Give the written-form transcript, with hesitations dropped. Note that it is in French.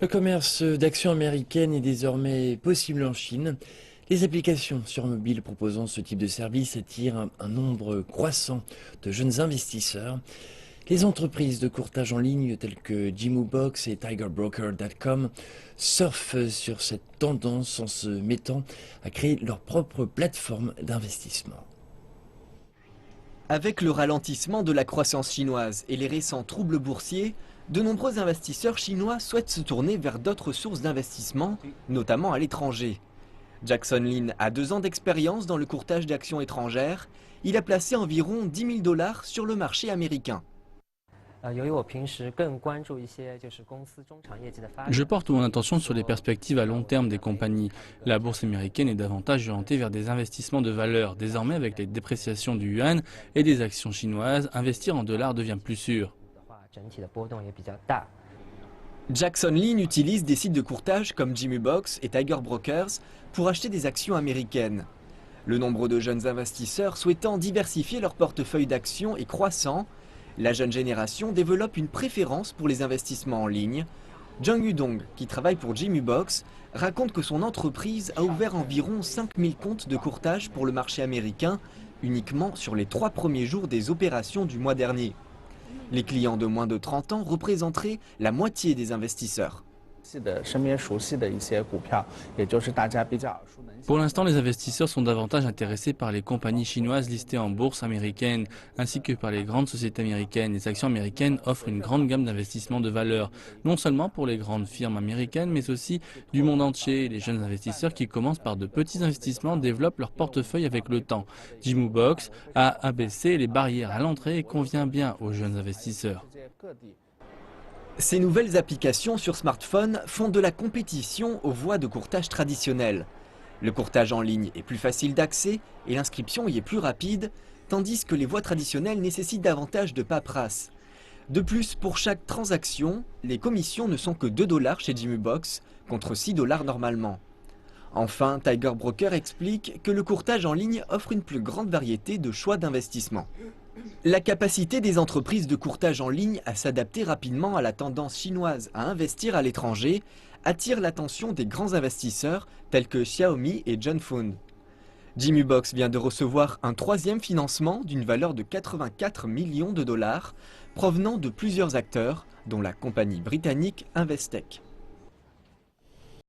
Le commerce d'actions américaines est désormais possible en Chine. Les applications sur mobile proposant ce type de service attirent un nombre croissant de jeunes investisseurs. Les entreprises de courtage en ligne telles que Jimubox et TigerBroker.com surfent sur cette tendance en se mettant à créer leur propre plateforme d'investissement. Avec le ralentissement de la croissance chinoise et les récents troubles boursiers, de nombreux investisseurs chinois souhaitent se tourner vers d'autres sources d'investissement, notamment à l'étranger. Jackson Lin a 2 ans d'expérience dans le courtage d'actions étrangères. Il a placé environ 10 000 $ sur le marché américain. Je porte mon attention sur les perspectives à long terme des compagnies. La bourse américaine est davantage orientée vers des investissements de valeur. Désormais, avec les dépréciations du yuan et des actions chinoises, investir en dollars devient plus sûr. Jackson Lin utilise des sites de courtage comme Jimubox et Tiger Brokers pour acheter des actions américaines. Le nombre de jeunes investisseurs souhaitant diversifier leur portefeuille d'actions est croissant. La jeune génération développe une préférence pour les investissements en ligne. Zhang Yudong, qui travaille pour Jimubox, raconte que son entreprise a ouvert environ 5000 comptes de courtage pour le marché américain, uniquement sur les 3 premiers jours des opérations du mois dernier. Les clients de moins de 30 ans représenteraient la moitié des investisseurs. Pour l'instant, les investisseurs sont davantage intéressés par les compagnies chinoises listées en bourse américaine, ainsi que par les grandes sociétés américaines. Les actions américaines offrent une grande gamme d'investissements de valeur, non seulement pour les grandes firmes américaines, mais aussi du monde entier. Les jeunes investisseurs qui commencent par de petits investissements développent leur portefeuille avec le temps. Jimubox a abaissé les barrières à l'entrée et convient bien aux jeunes investisseurs. Ces nouvelles applications sur smartphone font de la compétition aux voies de courtage traditionnelles. Le courtage en ligne est plus facile d'accès et l'inscription y est plus rapide, tandis que les voies traditionnelles nécessitent davantage de paperasse. De plus, pour chaque transaction, les commissions ne sont que 2 $ chez Jimubox, contre 6 $ normalement. Enfin, Tiger Broker explique que le courtage en ligne offre une plus grande variété de choix d'investissement. La capacité des entreprises de courtage en ligne à s'adapter rapidement à la tendance chinoise à investir à l'étranger attire l'attention des grands investisseurs tels que Xiaomi et Junfun. Jimubox vient de recevoir un 3e financement d'une valeur de 84 millions de $ provenant de plusieurs acteurs, dont la compagnie britannique Investec.